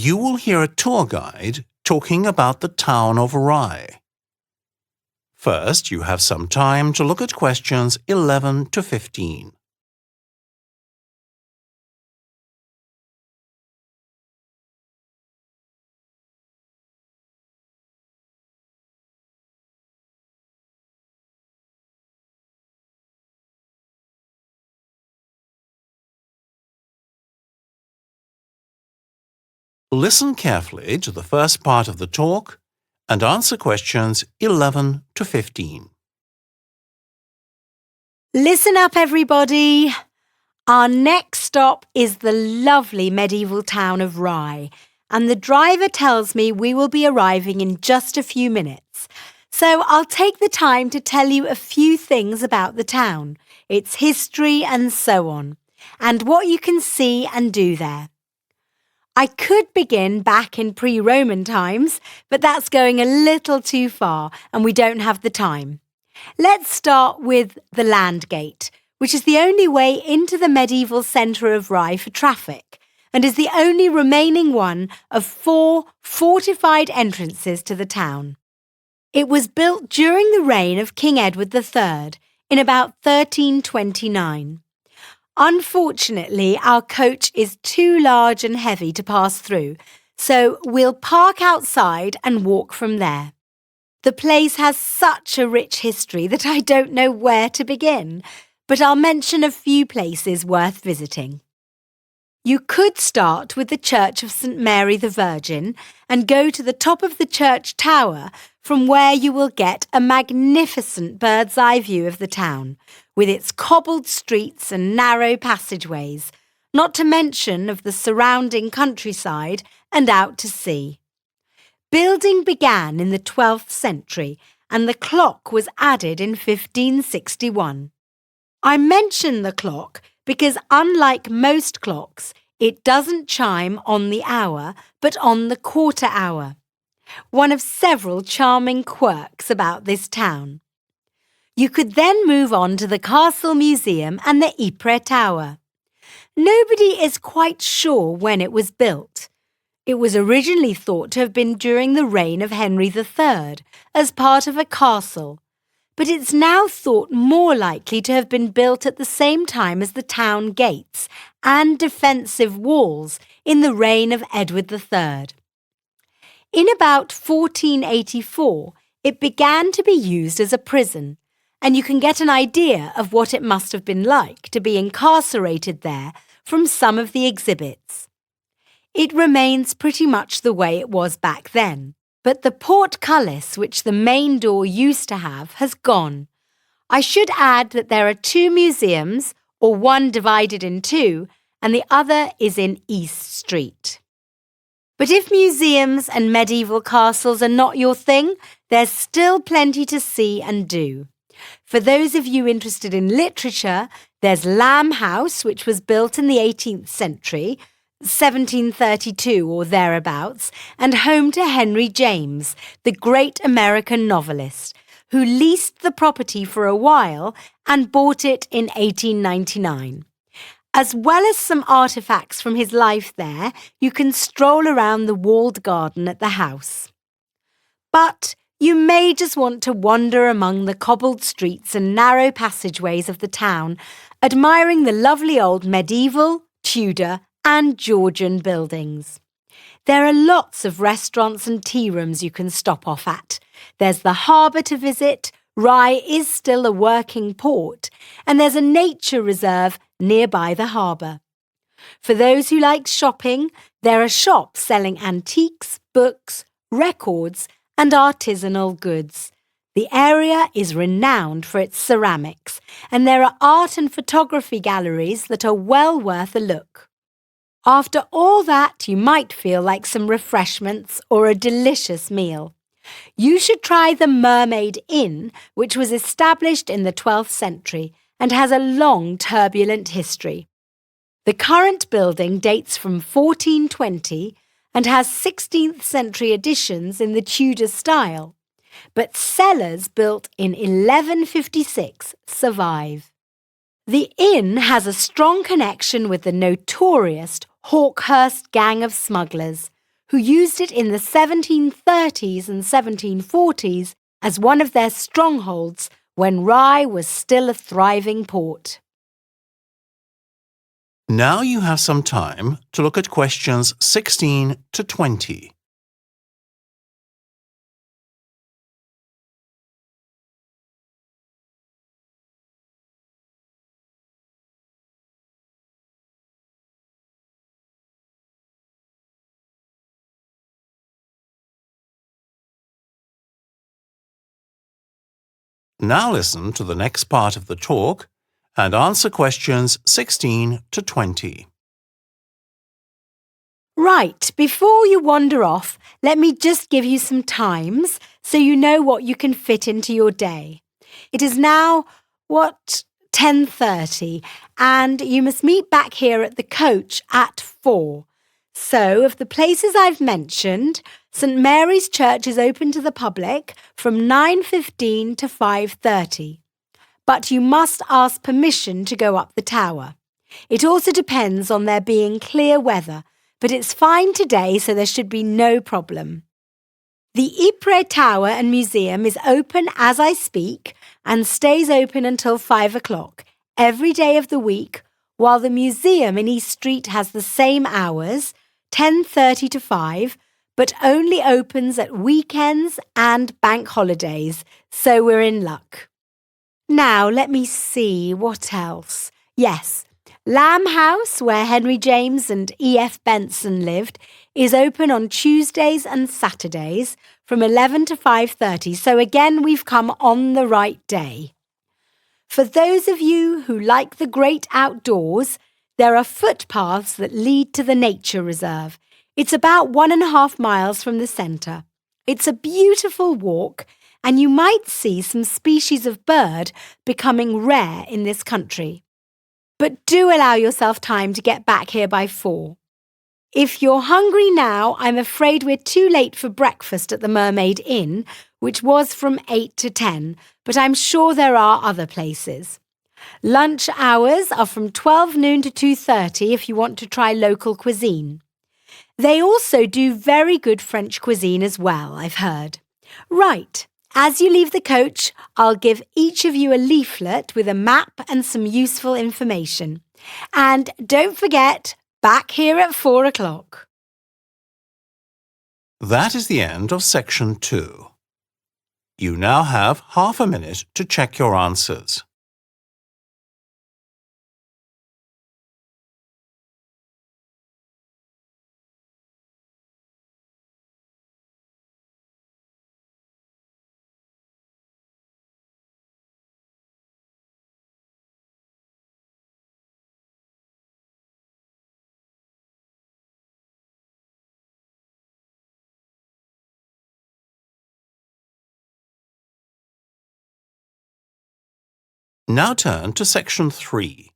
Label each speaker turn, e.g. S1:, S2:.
S1: you will hear a tour guide talking about the town of Rye. First, you have some time to look at questions 11 to 15. Listen carefully to the first part of the talk and answer questions 11 to 15.
S2: Listen up, everybody. Our next stop is the lovely medieval town of Rye, and the driver tells me we will be arriving in just a few minutes. So I'll take the time to tell you a few things about the town, its history and so on, and what you can see and do there. I could begin back in pre-Roman times, but that's going a little too far and we don't have the time. Let's start with the land gate, which is the only way into the medieval centre of Rye for traffic and is the only remaining one of 4 fortified entrances to the town. It was built during the reign of King Edward III in about 1329. Unfortunately, our coach is too large and heavy to pass through, so we'll park outside and walk from there. The place has such a rich history that I don't know where to begin, but I'll mention a few places worth visiting. You could start with the Church of St. Mary the Virgin and go to the top of the church tower, from where you will get a magnificent bird's-eye view of the town, with its cobbled streets and narrow passageways, not to mention of the surrounding countryside and out to sea. Building began in the 12th century and the clock was added in 1561. I mention the clock because unlike most clocks, it doesn't chime on the hour but on the quarter hour. One of several charming quirks about this town. You could then move on to the Castle Museum and the Ypres Tower. Nobody is quite sure when it was built. It was originally thought to have been during the reign of Henry III as part of a castle, but it's now thought more likely to have been built at the same time as the town gates and defensive walls in the reign of Edward III. In about 1484, it began to be used as a prison, and you can get an idea of what it must have been like to be incarcerated there from some of the exhibits. It remains pretty much the way it was back then, but the portcullis which the main door used to have has gone. I should add that there are 2 museums, or one divided in 2, and the other is in East Street. But if museums and medieval castles are not your thing, there's still plenty to see and do. For those of you interested in literature, there's Lamb House, which was built in the 18th century, 1732 or thereabouts, and home to Henry James, the great American novelist, who leased the property for a while and bought it in 1899. As well as some artefacts from his life there, you can stroll around the walled garden at the house. But you may just want to wander among the cobbled streets and narrow passageways of the town, admiring the lovely old medieval, Tudor, and Georgian buildings. There are lots of restaurants and tea rooms you can stop off at. There's the harbour to visit, Rye is still a working port, and there's a nature reserve nearby the harbour. For those who like shopping, there are shops selling antiques, books, records, and artisanal goods. The area is renowned for its ceramics, and there are art and photography galleries that are well worth a look. After all that, you might feel like some refreshments or a delicious meal. You should try the Mermaid Inn, which was established in the 12th century and has a long, turbulent history. The current building dates from 1420 and has 16th century additions in the Tudor style, but cellars built in 1156 survive. The inn has a strong connection with the notorious Hawkhurst gang of smugglers, who used it in the 1730s and 1740s as one of their strongholds when Rye was still a thriving port.
S1: Now you have some time to look at questions 16 to 20. Now listen to the next part of the talk and answer questions 16 to 20.
S2: Right, before you wander off, let me just give you some times so you know what you can fit into your day. It is now, 10:30, and you must meet back here at the coach at 4. So, of the places I've mentioned, St Mary's Church is open to the public from 9:15 to 5:30. But you must ask permission to go up the tower. It also depends on there being clear weather, but it's fine today, so there should be no problem. The Ypres Tower and Museum is open as I speak and stays open until 5 o'clock every day of the week, while the museum in East Street has the same hours, 10:30 to 5, but only opens at weekends and bank holidays, so we're in luck. Now, let me see, what else? Yes, Lamb House, where Henry James and E.F. Benson lived, is open on Tuesdays and Saturdays from 11 to 5:30, so again we've come on the right day. For those of you who like the great outdoors, there are footpaths that lead to the nature reserve. It's about 1.5 miles from the centre. It's a beautiful walk, and you might see some species of bird becoming rare in this country. But do allow yourself time to get back here by 4. If you're hungry now, I'm afraid we're too late for breakfast at the Mermaid Inn, which was from 8 to 10, but I'm sure there are other places. Lunch hours are from 12 noon to 2:30 if you want to try local cuisine. They also do very good French cuisine as well, I've heard. Right, as you leave the coach, I'll give each of you a leaflet with a map and some useful information. And don't forget, back here at 4 o'clock.
S1: That is the end of section 2. You now have half a minute to check your answers. Now turn to section 3.